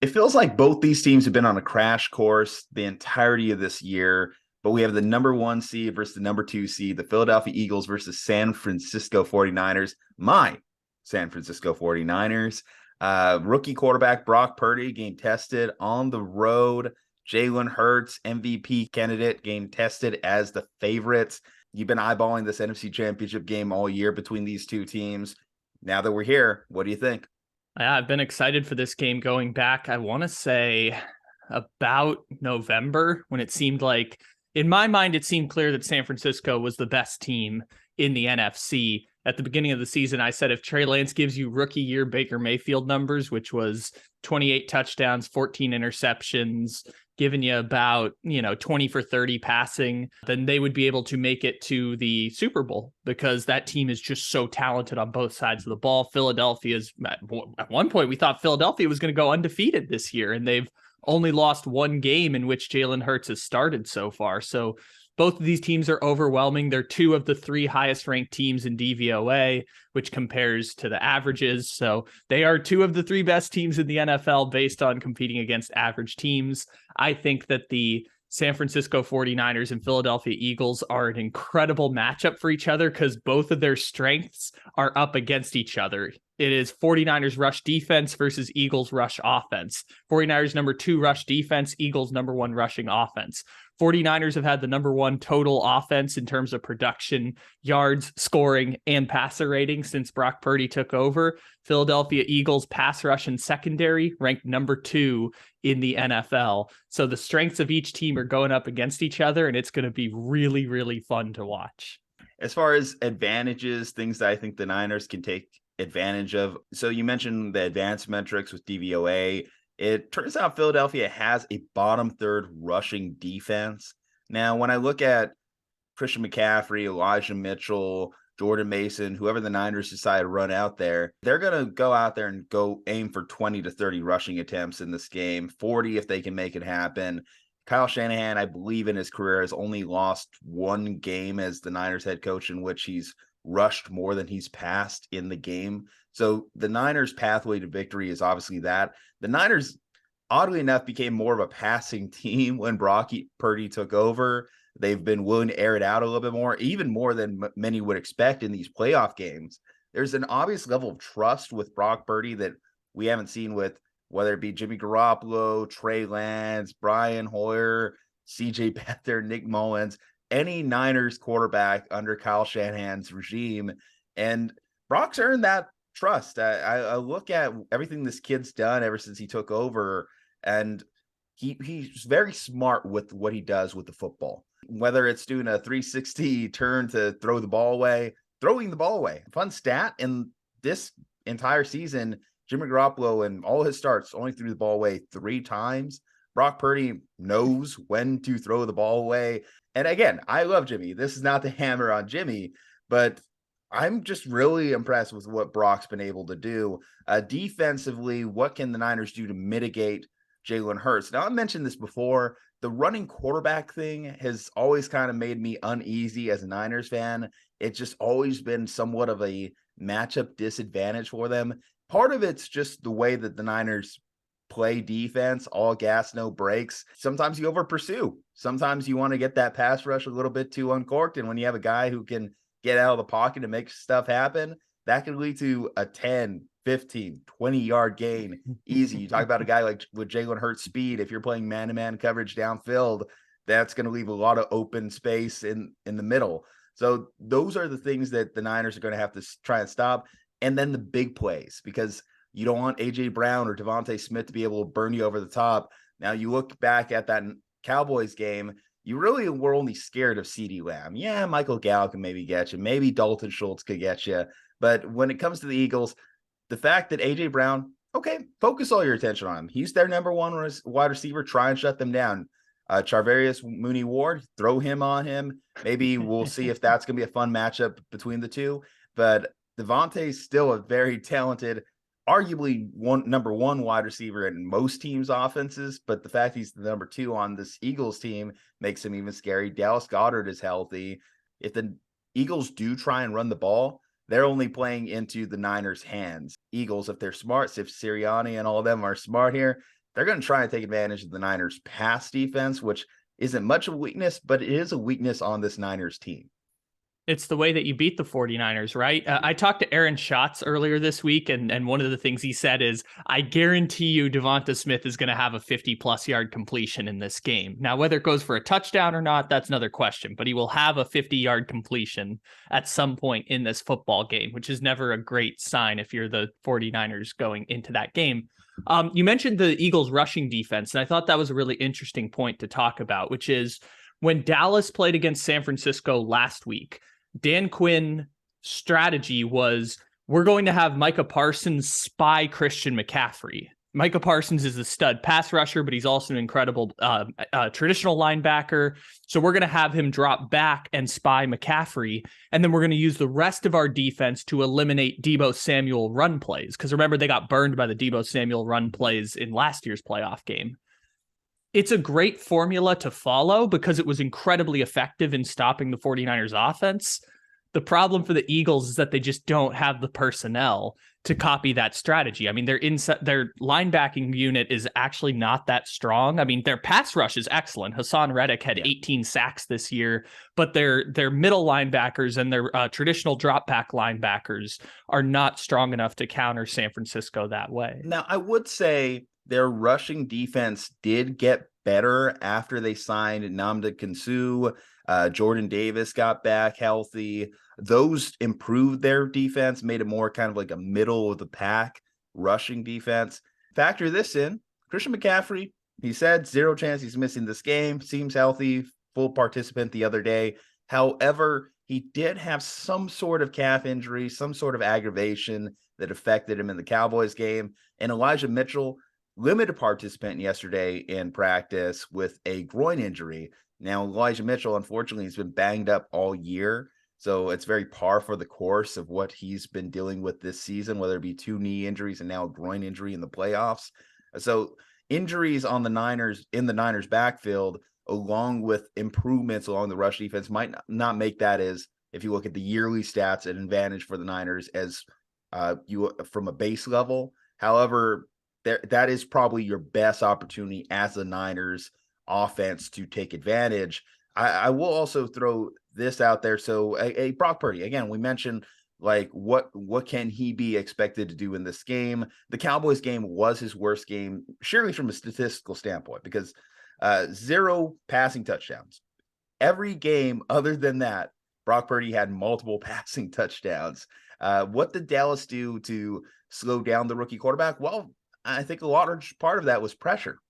It feels like both these teams have been on a crash course the entirety of this year, but we have the number one seed versus the number two seed, the Philadelphia Eagles versus San Francisco 49ers. My San Francisco 49ers. Rookie quarterback Brock Purdy game tested on the road. Jalen Hurts, MVP candidate, game tested as the favorites. You've been eyeballing this NFC Championship game all year between these two teams. Now that we're here, what do you think? Yeah, I've been excited for this game going back, I want to say about November, when it seemed like, in my mind, it seemed clear that San Francisco was the best team in the NFC. At the beginning of the season, I said if Trey Lance gives you rookie year Baker Mayfield numbers, which was 28 touchdowns, 14 interceptions, giving you about, 20 for 30 passing, then they would be able to make it to the Super Bowl because that team is just so talented on both sides of the ball. Philadelphia's, at one point, we thought Philadelphia was going to go undefeated this year, and they've only lost one game in which Jalen Hurts has started so far. So both of these teams are overwhelming. They're two of the three highest ranked teams in DVOA, which compares to the averages. So they are two of the three best teams in the NFL based on competing against average teams. I think that the San Francisco 49ers and Philadelphia Eagles are an incredible matchup for each other because both of their strengths are up against each other. It is 49ers rush defense versus Eagles rush offense. 49ers number 2 rush defense, Eagles number 1 rushing offense. 49ers have had the number 1 total offense in terms of production, yards, scoring, and passer rating since Brock Purdy took over. Philadelphia Eagles pass rush and secondary ranked number 2 in the NFL. So the strengths of each team are going up against each other, and it's going to be really, really fun to watch. As far as advantages, things that I think the Niners can take advantage of. So you mentioned the advanced metrics with DVOA. It turns out Philadelphia has a bottom third rushing defense. Now, when I look at Christian McCaffrey, Elijah Mitchell, Jordan Mason, whoever the Niners decide to run out there, they're going to go out there and go aim for 20 to 30 rushing attempts in this game, 40 if they can make it happen. Kyle Shanahan, I believe in his career, has only lost one game as the Niners head coach in which he's rushed more than he's passed in the game. So the Niners' pathway to victory is obviously that. The Niners, oddly enough, became more of a passing team when Brock Purdy took over. They've been willing to air it out a little bit more, even more than many would expect in these playoff games. There's an obvious level of trust with Brock Purdy that we haven't seen with whether it be Jimmy Garoppolo, Trey Lance, Brian Hoyer, CJ Beathard, Nick Mullins, any Niners quarterback under Kyle Shanahan's regime. And Brock's earned that trust. I look at everything this kid's done ever since he took over, and he's very smart with what he does with the football. Whether it's doing a 360 turn to throw the ball away, throwing the ball away. Fun stat, in this entire season, Jimmy Garoppolo in all his starts only threw the ball away 3 times. Brock Purdy knows when to throw the ball away. And again, I love Jimmy. This is not the hammer on Jimmy, but I'm just really impressed with what Brock's been able to do. Defensively, what can the Niners do to mitigate Jalen Hurts? Now, I mentioned this before. The running quarterback thing has always kind of made me uneasy as a Niners fan. It's just always been somewhat of a matchup disadvantage for them. Part of it's just the way that the Niners play defense, all gas, no brakes. Sometimes you over pursue. Sometimes you want to get that pass rush a little bit too uncorked. And when you have a guy who can get out of the pocket and make stuff happen, that can lead to a 10, 15, 20-yard gain easy. You talk about a guy like with Jalen Hurts speed. If you're playing man-to-man coverage downfield, that's going to leave a lot of open space in the middle. So those are the things that the Niners are going to have to try and stop. And then the big plays, because you don't want A.J. Brown or Devontae Smith to be able to burn you over the top. Now, you look back at that Cowboys game, you really were only scared of CeeDee Lamb. Yeah, Michael Gallup can maybe get you. Maybe Dalton Schultz could get you. But when it comes to the Eagles, the fact that A.J. Brown, okay, focus all your attention on him. He's their number 1 wide receiver. Try and shut them down. Charvarius Mooney-Ward, throw him on him. Maybe we'll see if that's going to be a fun matchup between the two. But Devontae's still a very talented, arguably number 1 wide receiver in most teams' offenses, but the fact he's the number 2 on this Eagles team makes him even scary. Dallas Goedert is healthy. If the Eagles do try and run the ball, they're only playing into the Niners' hands. Eagles, if they're smart, if Sirianni and all of them are smart here, they're going to try and take advantage of the Niners' pass defense, which isn't much of a weakness, but it is a weakness on this Niners team. It's the way that you beat the 49ers, right? I talked to Aaron Schatz earlier this week, and one of the things he said is, I guarantee you Devonta Smith is going to have a 50-plus yard completion in this game. Now, whether it goes for a touchdown or not, that's another question, but he will have a 50-yard completion at some point in this football game, which is never a great sign if you're the 49ers going into that game. You mentioned the Eagles' rushing defense, and I thought that was a really interesting point to talk about, which is when Dallas played against San Francisco last week, Dan Quinn's strategy was, we're going to have Micah Parsons spy Christian McCaffrey. Micah Parsons is a stud pass rusher, but he's also an incredible traditional linebacker. So we're going to have him drop back and spy McCaffrey. And then we're going to use the rest of our defense to eliminate Deebo Samuel run plays. Because remember, they got burned by the Deebo Samuel run plays in last year's playoff game. It's a great formula to follow because it was incredibly effective in stopping the 49ers offense. The problem for the Eagles is that they just don't have the personnel to copy that strategy. I mean, their linebacking unit is actually not that strong. I mean, their pass rush is excellent. Hassan Reddick had 18 sacks this year, but their middle linebackers and their traditional drop back linebackers are not strong enough to counter San Francisco that way. Now, I would say their rushing defense did get better after they signed Nnamdi Kansu. Jordan Davis got back healthy. Those improved their defense, made it more kind of like a middle of the pack rushing defense. Factor this in, Christian McCaffrey, he said 0 chance he's missing this game, seems healthy, full participant the other day. However, he did have some sort of calf injury, some sort of aggravation that affected him in the Cowboys game. And Elijah Mitchell, limited participant yesterday in practice with a groin injury. Now, Elijah Mitchell, unfortunately, has been banged up all year. So it's very par for the course of what he's been dealing with this season, whether it be 2 knee injuries and now a groin injury in the playoffs. So injuries on the Niners, in the Niners backfield, along with improvements along the rush defense, might not make that, as if you look at the yearly stats, an advantage for the Niners as you from a base level. However, that is probably your best opportunity as the Niners offense to take advantage. I will also throw this out there. So a Brock Purdy, again, we mentioned like what can he be expected to do in this game? The Cowboys game was his worst game, surely from a statistical standpoint, because 0 passing touchdowns. Every game other than that, Brock Purdy had multiple passing touchdowns. What did Dallas do to slow down the rookie quarterback? Well, I think a large part of that was pressure.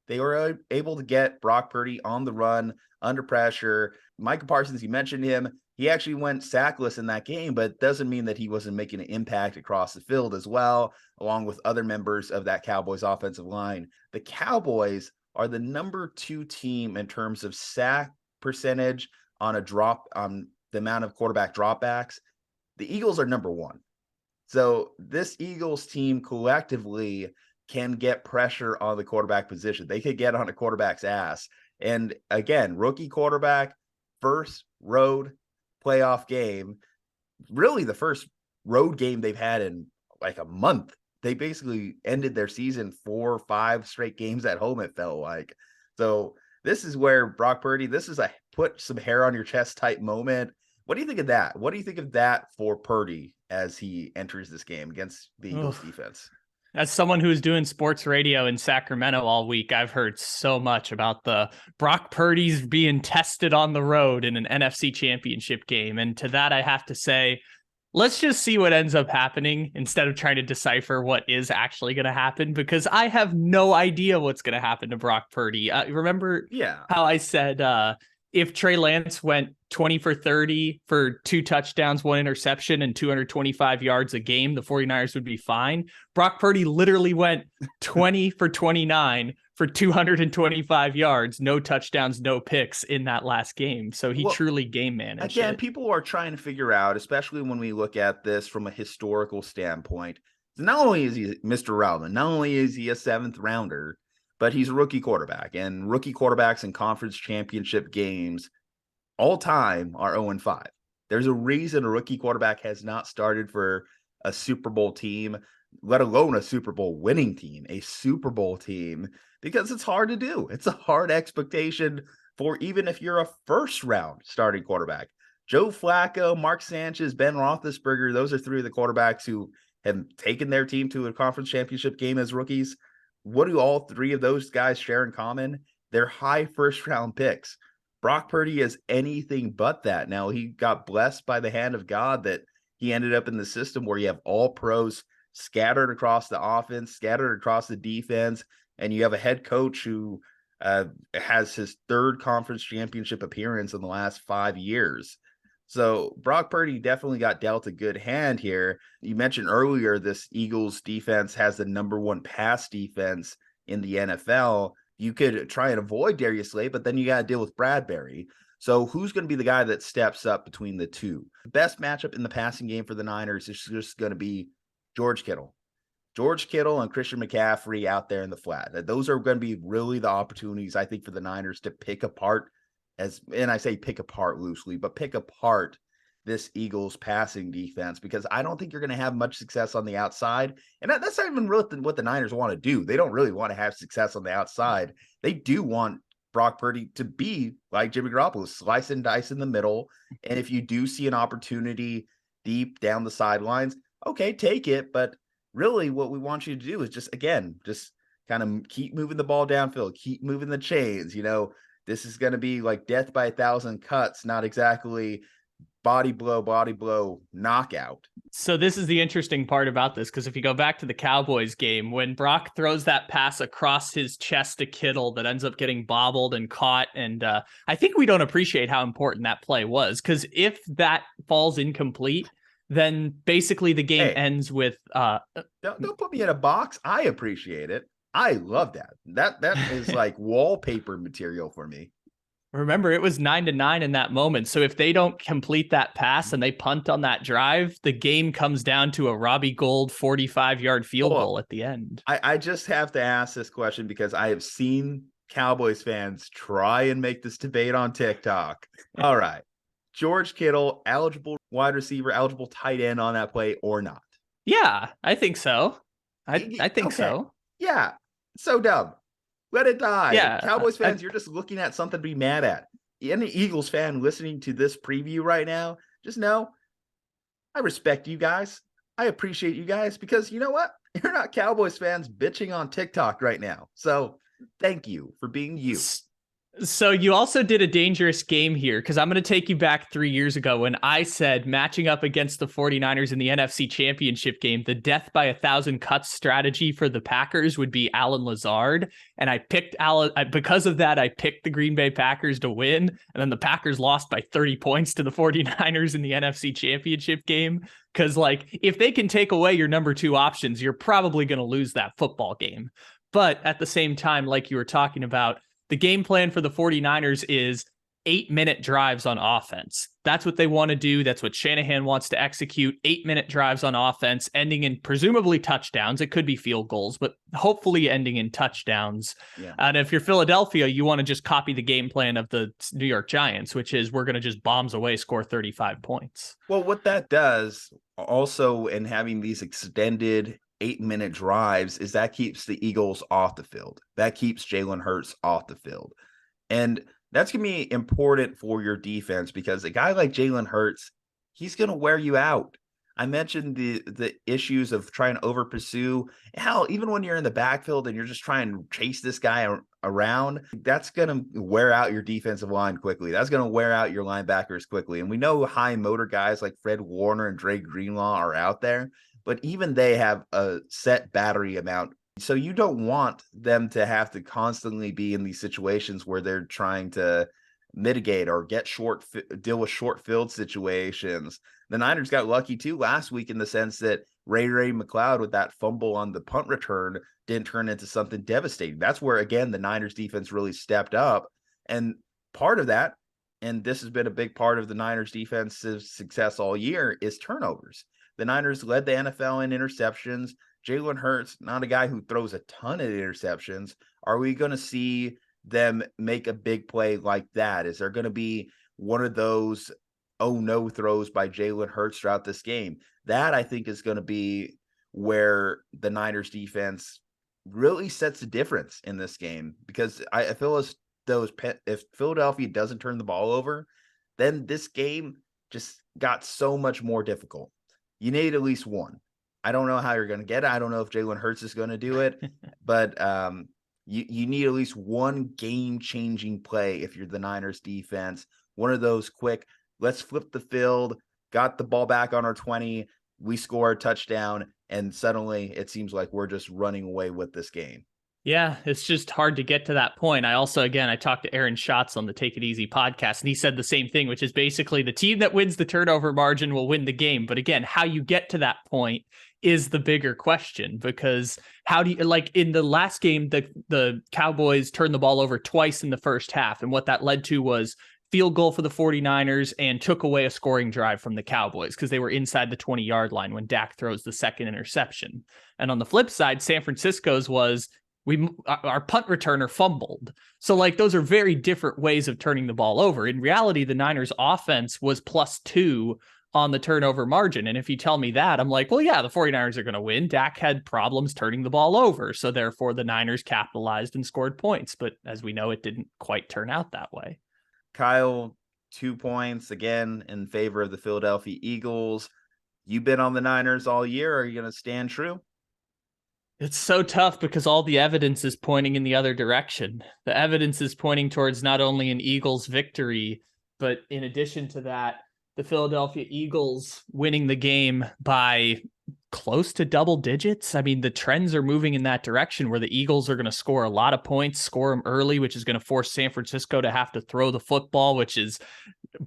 They were able to get Brock Purdy on the run, under pressure. Micah Parsons, you mentioned him. He actually went sackless in that game, but doesn't mean that he wasn't making an impact across the field as well, along with other members of that Cowboys offensive line. The Cowboys are the number 2 team in terms of sack percentage on the amount of quarterback dropbacks. The Eagles are number 1. So this Eagles team collectively can get pressure on the quarterback position. They could get on a quarterback's ass. And again, rookie quarterback, first road playoff game, really the first road game they've had in like a month. They basically ended their season 4 or 5 straight games at home, it felt like. So this is where Brock Purdy, this is a put some hair on your chest type moment. What do you think of that? What do you think of that for Purdy as he enters this game against the Eagles defense? As someone who's doing sports radio in Sacramento all week, I've heard so much about the Brock Purdy's being tested on the road in an NFC championship game. And to that, I have to say, let's just see what ends up happening instead of trying to decipher what is actually going to happen, because I have no idea what's going to happen to Brock Purdy. Remember how I said if Trey Lance went 20 for 30 for 2 touchdowns, 1 interception, and 225 yards a game, the 49ers would be fine. Brock Purdy literally went 20 for 29 for 225 yards, no touchdowns, no picks in that last game. So he truly game managed. Again, people are trying to figure out, especially when we look at this from a historical standpoint, not only is he Mr. Relevant, not only is he a 7th rounder, but he's a rookie quarterback, and rookie quarterbacks in conference championship games all time are 0-5. There's a reason a rookie quarterback has not started for a Super Bowl team. let alone a Super Bowl winning team, a Super Bowl team, because it's hard to do. It's a hard expectation for even if you're a first round starting quarterback. Joe Flacco, Mark Sanchez, Ben Roethlisberger, those are three of the quarterbacks who have taken their team to a conference championship game as rookies. What do all three of those guys share in common? They're high first round picks. Brock Purdy is anything but that. Now, he got blessed by the hand of God that he ended up in the system where you have all pros scattered across the offense, scattered across the defense, and you have a head coach who has his third conference championship appearance in the last 5 years. So Brock Purdy definitely got dealt a good hand here. You mentioned earlier this Eagles defense has the number one pass defense in the NFL. You could try and avoid Darius Slay, but then you got to deal with Bradbury. So who's going to be the guy that steps up between the two? The best matchup in the passing game for the Niners is just going to be George Kittle. George Kittle and Christian McCaffrey out there in the flat. Those are going to be really the opportunities, I think, for the Niners to pick apart and I say pick apart loosely, but pick apart this Eagles passing defense, because I don't think you're going to have much success on the outside. And that's not even really what the Niners want to do. They don't really want to have success on the outside. They do want Brock Purdy to be like Jimmy Garoppolo, slice and dice in the middle. And if you do see an opportunity deep down the sidelines, okay, take it. But really what we want you to do is just kind of keep moving the ball downfield, keep moving the chains. This is going to be like death by 1,000 cuts, not exactly body blow, knockout. So this is the interesting part about this, because if you go back to the Cowboys game, when Brock throws that pass across his chest to Kittle that ends up getting bobbled and caught, and I think we don't appreciate how important that play was, because if that falls incomplete, then basically the game ends with... Don't put me in a box. I appreciate it. I love that. That is like wallpaper material for me. Remember, it was 9-9 in that moment. So if they don't complete that pass and they punt on that drive, the game comes down to a Robbie Gould 45-yard field goal at the end. I just have to ask this question because I have seen Cowboys fans try and make this debate on TikTok. All right. George Kittle, eligible wide receiver, eligible tight end on that play or not? Yeah, I think so. I think so. Yeah. So dumb. Let it die. Yeah. Cowboys fans, you're just looking at something to be mad at. Any Eagles fan listening to this preview right now, just know I respect you guys. I appreciate you guys, because you know what? You're not Cowboys fans bitching on TikTok right now. So thank you for being you. So you also did a dangerous game here, because I'm going to take you back 3 years ago when I said matching up against the 49ers in the NFC Championship game, the death by 1,000 cuts strategy for the Packers would be Alan Lazard. And I picked because of that, I picked the Green Bay Packers to win. And then the Packers lost by 30 points to the 49ers in the NFC Championship game. Because if they can take away your number 2 options, you're probably going to lose that football game. But at the same time, like you were talking about, the game plan for the 49ers is 8-minute drives on offense. That's what they want to do. That's what Shanahan wants to execute. 8-minute drives on offense, ending in presumably touchdowns. It could be field goals, but hopefully ending in touchdowns. Yeah. And if you're Philadelphia, you want to just copy the game plan of the New York Giants, which is we're going to just bombs away, score 35 points. Well, what that does also in having these extended 8-minute drives is that keeps the Eagles off the field. That keeps Jalen Hurts off the field. And that's going to be important for your defense, because a guy like Jalen Hurts, he's going to wear you out. I mentioned the issues of trying to over pursue. Hell, even when you're in the backfield and you're just trying to chase this guy around, that's going to wear out your defensive line quickly. That's going to wear out your linebackers quickly. And we know high motor guys like Fred Warner and Dre Greenlaw are out there, but even they have a set battery amount. So you don't want them to have to constantly be in these situations where they're trying to mitigate or deal with short field situations. The Niners got lucky too last week in the sense that Ray McLeod with that fumble on the punt return didn't turn into something devastating. That's where, again, the Niners defense really stepped up. And part of that, and this has been a big part of the Niners defensive success all year, is turnovers. The Niners led the NFL in interceptions. Jalen Hurts, not a guy who throws a ton of interceptions. Are we going to see them make a big play like that? Is there going to be one of those oh no throws by Jalen Hurts throughout this game? That I think is going to be where the Niners defense really sets a difference in this game, because I feel as though if Philadelphia doesn't turn the ball over, then this game just got so much more difficult. You need at least one. I don't know how you're going to get it. I don't know if Jalen Hurts is going to do it, but you need at least one game-changing play if you're the Niners defense. One of those quick, let's flip the field, got the ball back on our 20, we score a touchdown, and suddenly it seems like we're just running away with this game. Yeah, it's just hard to get to that point. I talked to Aaron Schatz on the Take It Easy podcast, and he said the same thing, which is basically the team that wins the turnover margin will win the game. But again, how you get to that point is the bigger question, because how do you, like in the last game, the Cowboys turned the ball over twice in the first half. And what that led to was field goal for the 49ers and took away a scoring drive from the Cowboys because they were inside the 20-yard line when Dak throws the second interception. And on the flip side, San Francisco's was our punt returner fumbled. So like those are very different ways of turning the ball over. In reality, the Niners offense was +2 on the turnover margin. And if you tell me that, I'm like, well, yeah, the 49ers are going to win. Dak had problems turning the ball over. So therefore the Niners capitalized and scored points. But as we know, it didn't quite turn out that way. Kyle, 2 points again in favor of the Philadelphia Eagles. You've been on the Niners all year. Are you going to stand true? It's so tough because all the evidence is pointing in the other direction. The evidence is pointing towards not only an Eagles victory, but in addition to that, the Philadelphia Eagles winning the game by close to double digits. I mean, the trends are moving in that direction where the Eagles are going to score a lot of points, score them early, which is going to force San Francisco to have to throw the football, which is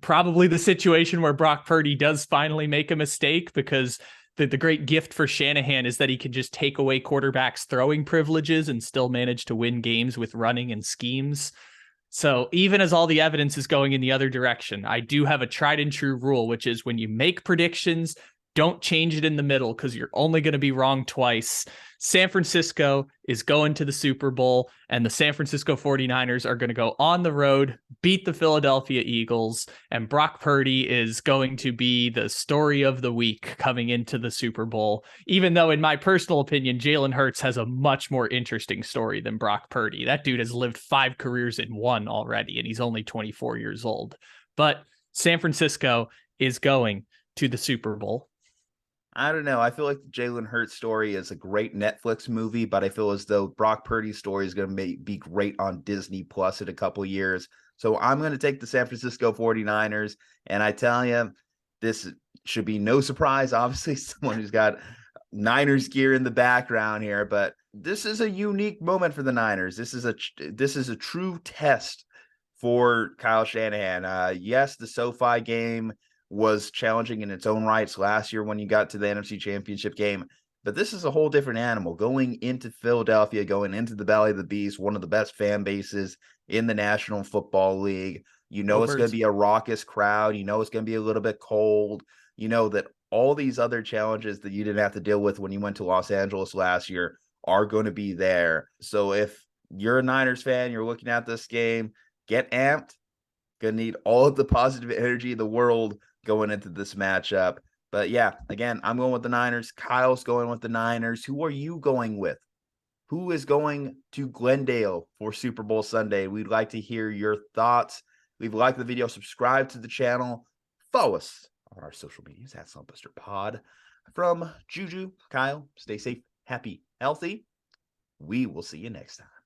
probably the situation where Brock Purdy does finally make a mistake, because the great gift for Shanahan is that he can just take away quarterbacks' throwing privileges and still manage to win games with running and schemes. So even as all the evidence is going in the other direction, I do have a tried and true rule, which is when you make predictions, don't change it in the middle because you're only going to be wrong twice. San Francisco is going to the Super Bowl, and the San Francisco 49ers are going to go on the road, beat the Philadelphia Eagles, and Brock Purdy is going to be the story of the week coming into the Super Bowl, even though in my personal opinion, Jalen Hurts has a much more interesting story than Brock Purdy. That dude has lived 5 careers in one already, and he's only 24 years old. But San Francisco is going to the Super Bowl. I don't know. I feel like the Jalen Hurts story is a great Netflix movie, but I feel as though Brock Purdy's story is going to be great on Disney Plus in a couple years. So I'm going to take the San Francisco 49ers. And I tell you, this should be no surprise. Obviously, someone who's got Niners gear in the background here, but this is a unique moment for the Niners. This is a true test for Kyle Shanahan. Yes, the SoFi game was challenging in its own rights last year when you got to the NFC Championship game. But this is a whole different animal. Going into Philadelphia, going into the Valley of the Beast, one of the best fan bases in the National Football League. You know it's going to be a raucous crowd. You know it's going to be a little bit cold. You know that all these other challenges that you didn't have to deal with when you went to Los Angeles last year are going to be there. So if you're a Niners fan, you're looking at this game, get amped. Going to need all of the positive energy in the world going into this matchup. But yeah, again, I'm going with the Niners. Kyle's going with the Niners. Who are you going with? Who is going to Glendale for Super Bowl Sunday? We'd like to hear your thoughts. Leave a like the video, subscribe to the channel, follow us on our social medias at Slumbuster Pod. From Juju, Kyle, stay safe, happy, healthy. We will see you next time.